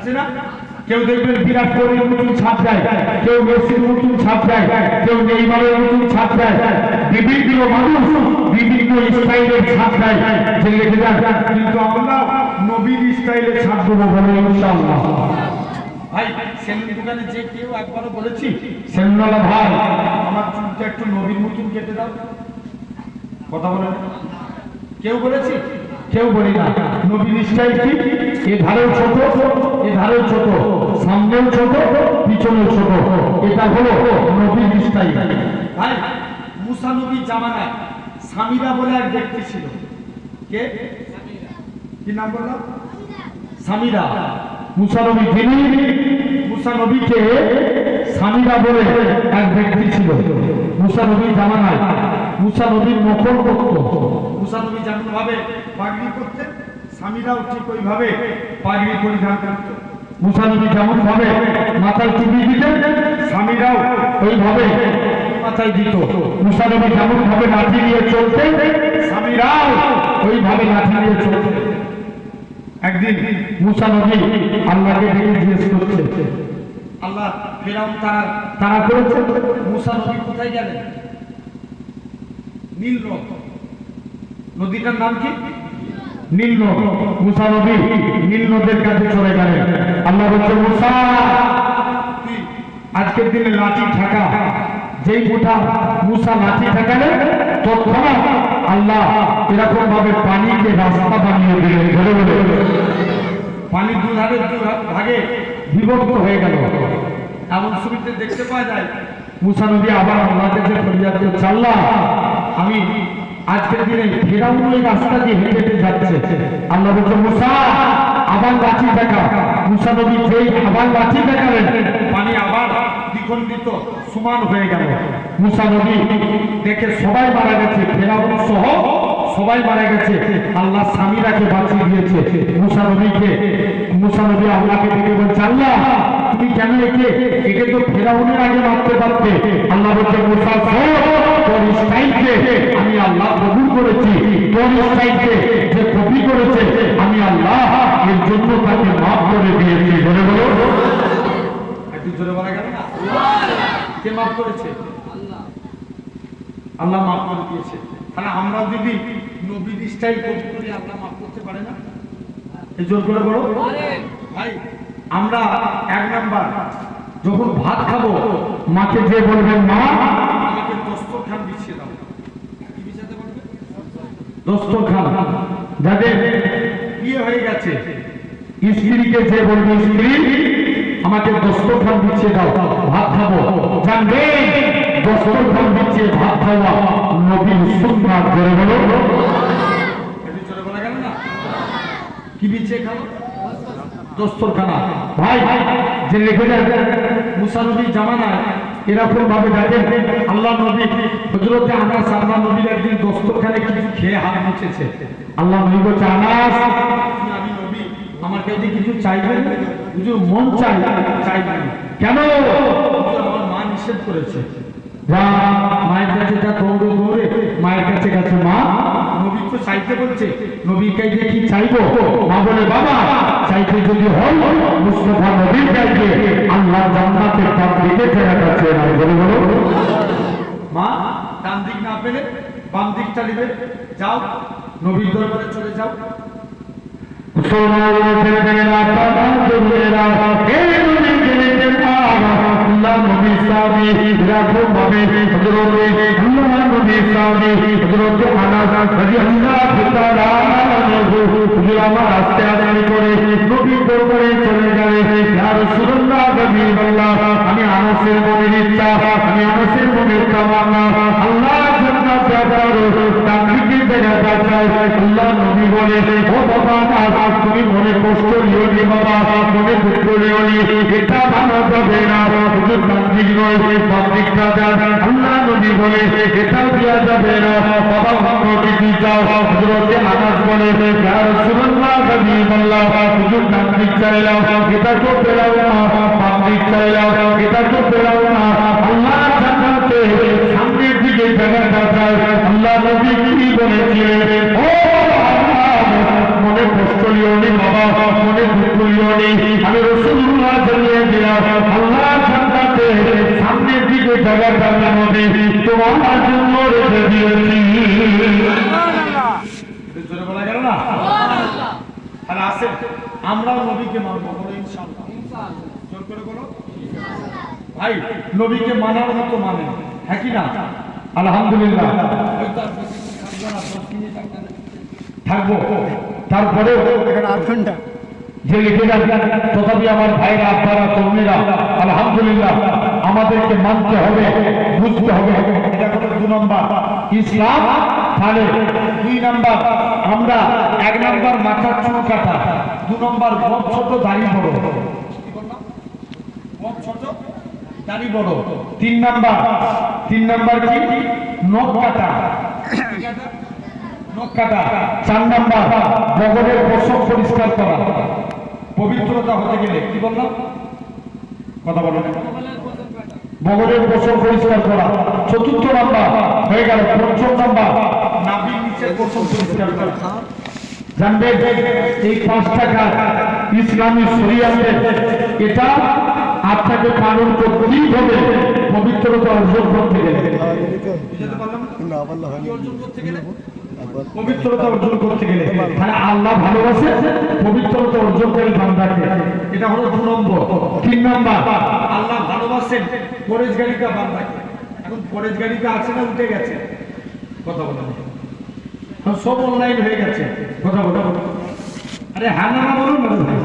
আছে না? কেউ দেখবেন বিরাট কোহলির মতন ছাপ দেয়, কেউ মেসির মতন ছাপ দেয়, কেউ নেইমারের মতন ছাপ দেয়, বিভিন্ন মানুষ বিভিন্ন স্টাইলের ছাপ দেয়, যে লেখে যান। কিন্তু আমরা নবীর স্টাইলে ছাপ দেবো বলে ইনশাআল্লাহ। ভাই সেলুন দোকানে যে কেউ একবারও বলেছি সেলুনওয়ালা ভাই আমার চুলটা একটু নবীর মতন কেটে দাও, কথা বলেন? কেউ বলেছি? কেউ বলি না। নবীর স্টাইল কি? এ ধারেও ছোট, এ ধারেও ছোট, সামনেও ছোট, পিছনেও ছোট, এটা হলো নবীর স্টাইল। ভাই মুসা নবীর জামানায় সামিরা বলে এক ব্যক্তি ছিল। কে? কি নাম বললাম? সামিরা। মুসা নবী যিনি, মুসা নবীকে সামিরা বলে এক ব্যক্তি ছিল মুসা নবীর জামানায়। মুসা নবীর নকল করত। মুসা নবী যেমন ভাবে পাগড়ি করতেন, সামিরাও ঠিক ওইভাবে পাগড়ি পরিধান করত। মুসা নবী যেমন ভাবে মাথায় টুপি দিতেন, সামিরাও ওইভাবে মাথায় দিত। মুসা নবী যেমন ভাবে লাঠি নিয়ে চলতেন, সামিরাও ওইভাবে লাঠি নিয়ে চলতেন। একদিন মুসা নবী আল্লাহকে ডেকে জিজ্ঞেস করছে, আল্লাহ ফেরাউন তারা করেছে, মুসা নবী কোথায় গেলেন? নীল নদ, নদীটার নাম কি? নীল নদ। মুসা নবী নীল নদের কাছে চলে গেলেন। আল্লাহ বলছে, মুসা আজকের দিনে লাঠি ঠাকা, যেই মুঠা মুসা লাঠি ঠাকালে তৎক্ষণাৎ আল্লাহ এরকম ভাবে পানিকে রাস্তা বানিয়ে দিলেন। ধরে বলে পানি দুধারে ভাগে বিভক্ত হয়ে গেল। এমন ছবিতে দেখতে পাওয়া যায়। মুসা নবী আবার আল্লাহর কাছে ফরিয়াদ করছে, আল্লাহ আমি আজকের দিনে ফেরাউন ওই রাস্তা দিয়ে হেঁটে হেঁটে যাচ্ছে। আল্লাহ বলছে, মুসা আবার লাঠি দেখা। মুসা নবী যেই আবার লাঠি দেখালেন, পানি আবার দ্বিখণ্ডিত সমান হয়ে গেল। মুসা নবী দেখে সবাই মারা গেছে, ফেরাউন সহ সবাই মারা গেছে। আল্লাহ সামিরাকে বাঁচিয়ে দিয়েছে। মুসা নবী আল্লাহকে ডেকে বলছে, আল্লাহ তুমি কেন একে তো ফেরাউনের আগে মারতে পারতে। আল্লাহ বলছে, মুসা তোর স্টাইলকে আমি আল্লাহ কবুল করেছি। তোর স্টাইলকে যে কপি করেছে আমি আল্লাহ এর জন্য তাকে মাফ করে দিয়েছি। বলে বলো, একটু জোরে বলা গেল না? কে মাফ করেছে? আল্লাহ মাফ করে দিয়েছে। তাহলে আমরা যদি নবীর স্টাইল কপি করি আল্লাহ মাফ করতে পারে না? এই জোর করে বলো ভাই। আমরা এক নাম্বার যখন ভাত খাবো মাকে যে বলবেন, মা আমাকে দস্তরখান বিছিয়ে দাও। কি বিছাতে বলবে? দস্তরখান। যাদের বিয়ে হয়ে গেছে স্ত্রীকে যে বলবে, স্ত্রী আমাকে দস্তরখান বিছিয়ে দাও, ভাত খাবো। জানবে দস্তরখান বিছিয়ে ভাত খাওয়া নবীর সুন্নাত। জোরে বলো, একটু জোরে বলা গেল না? কি বিছিয়ে খাবো? দস্তরখানা। ভাই যে লেখে যায় মুসা নবীর জামানায় এরকম ভাবে দেখেন আল্লাহ নবী হযরতে আনাস আল্লাহ নবীর একদিন দস্তরখানে কিছু খেয়ে হাত মুছেছে। আল্লাহ নবী বলছে, আনাস আমি নবী, আমার কাছে কিছু চাইবেন? হুজুর মন চাইবেন। কেন? হুজুর আমার মা নিষেধ করেছে। যা মায়ের কাছে যা দৌড়ে মায়ের কাছে গেছে। মা নবী তো চাইতে বলছে, নবীর কাছে কি চাইবো? মা বলে, বাবা চাইতে যদি হয় মুস্তাফা নবীর কাছে আল্লাহ জান্নাতের ডান দিকে জায়গা আছে। বলে বলো, মা ডান দিক না পেলে বাম দিকটা নেবে, যাও নবীর দরবারে চলে যাও। আমার আস্তে আস্তে করে নবীর দরবারে চলে যাবে। আমি আনাসের মনের ইচ্ছা, আমি আনাসের মনের কামনা আল্লাহ জান্নাত ডান দিকে জায়গা চাই। আল্লাহ নবী বলে, ও বাবা তুমি মনে কষ্ট নিও নি, বাবা মনে দুঃখ নিও নি, এটা মানা যাবে না। হুজুর ডান দিক নয় বাম দিকটা দেন। আল্লাহ নবী বলে, এটাও দেওয়া যাবে না, বাবা অন্য কিছু চাও। হযরতে আনাস বলে, ইয়া রাসূলুল্লাহ হাবিবাল্লাহ হুজুর ডান দিক চাইলাম, এটা তো পেলাম না, বাম দিক চাইলাম, এটা তো পেলাম না। আল্লাহ জান্নাতে সামনের দিকে জায়গাটা চাই। আল্লাহ নবী কি বলেছিলেন? ও মনে কষ্ট লিও নি বাবা, মনে দুঃখ লিও নি, আমি যাও আল্লাহ জান্নাতে সামনের দিকে জায়গাটা আমি তোমার জন্য রেখে দিয়েছি। জোরে বলা গেল না? আর আসে আমরাও নবীকে মানবো, বলো ইনশাআল্লাহ। জোর করে বলো ভাই, নবীকে মানার মতো মানে, হ্যাঁ কি না? আলহামদুলিল্লাহ থাকবো। তারপরে যে লিখে যান, তথাপি আমার ভাইরা আপনারা তরুণীরা আলহামদুলিল্লাহ আমাদেরকে মানতে হবে, বুঝতে হবে। এটা হলো 2 নম্বর ইসলাম। তাহলে 2 নম্বর আমরা 1 নম্বর মাথার চুল কাটা, 2 নম্বর বড় ছোট দাড়ি বড়, বড় ছোট দাড়ি বড়, 3 নম্বর কি নখ কাটা, নখ কাটা, 4 নম্বর বগলের পোশাক পরিষ্কার করা, পবিত্রতা হতে গেলে কি বললাম, কথা বলো, বগলের পোশাক পরিষ্কার করা, 4র্থ নম্বর হয়ে গেল। 5ম নম্বর নাভির নিচে পোশাক পরিষ্কার করা। জানবে এই 5টা কাজ ইসলামী শরীয়তে, এটা আপনাকে পালন করতেই হবে পবিত্রতা অর্জন করতে গেলে। পবিত্রতা অর্জন করতে গেলে তাহলে আল্লাহ ভালোবাসে পবিত্রতা অর্জনকারী বান্দাকে, এটা হলো 2 নম্বর। 3 নম্বর আল্লাহ ভালোবাসেন পরেশগারিকা বান্দাকে। এখন পরেশগারিকা আছে না উঠে গেছে? কথা বলো, সব অনলাইন হয়ে গেছে। কথা বলো, আরে হ্যাঁ না বলুন না ভাই,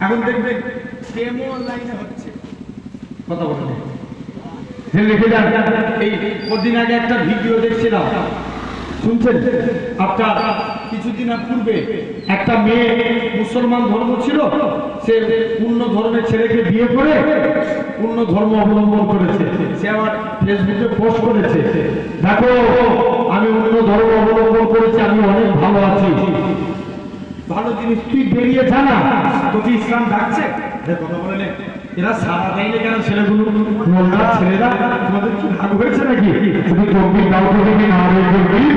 এখন দেখবে প্রেমও অনলাইনে হচ্ছে। কথা বলো, লিখে যান। এই কদিন আগে একটা ভিডিও দেখছিলাম, শুনছেন? আপনার কিছুদিন পূর্বে একটা মেয়ে মুসলমান ধর্ম ছিল, সে অন্য ধর্মের ছেলেকে বিয়ে করে অন্য ধর্ম অবলম্বন করেছে। সে আবার ফেসবুকে পোস্ট করেছে, দেখো আমি অন্য ধর্ম অবলম্বন করেছি, আমি অনেক ভালো আছি। ভালো জিনিস তুই বেরিয়ে জানা, তোকে ইসলাম ডাকছে। কথা বলে এরা সারা দেয়নি কেন? ছেলেগুলো নোংরা ছেলেরা, তোমাদের কি ভাগ হয়েছে নাকি? তুমি তকবীর দাও তো দেখি না রে তকবীর,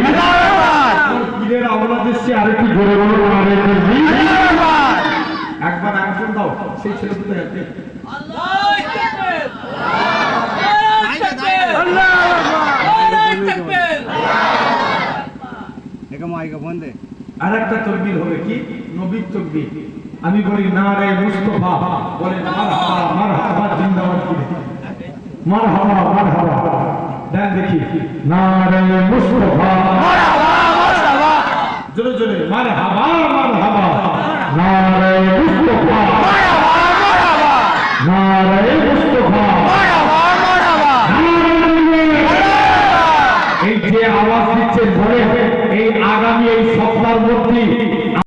পীরের আওলাদ এসছে, আরেকটু জোরে বলো না রে তকবীর। একবার একজন দাও, সেই ছেলে দুটো যাচ্ছে আল্লাহু আকবার, আল্লাহু আকবার, একা মাইকা ফোন দে। আরেকটা তকবীর হবে কি? নবীর তকবীর। আমি বলি নারে মুস্তাফা, বলে মারহাবা মারহাবা জিন্দাবাদ, মারহাবা মারহাবা। দেন দেখি নারে মুস্তাফা মারহাবা মারহাবা, জোরে জোরে মারহাবা মারহাবা, নারে মুস্তাফা মারহাবা মারহাবা, নারে মুস্তাফা মারহাবা মারহাবা। এই যে আওয়াজ দিচ্ছেন ধরে, এই আগামী এই সপ্তাহের মধ্যে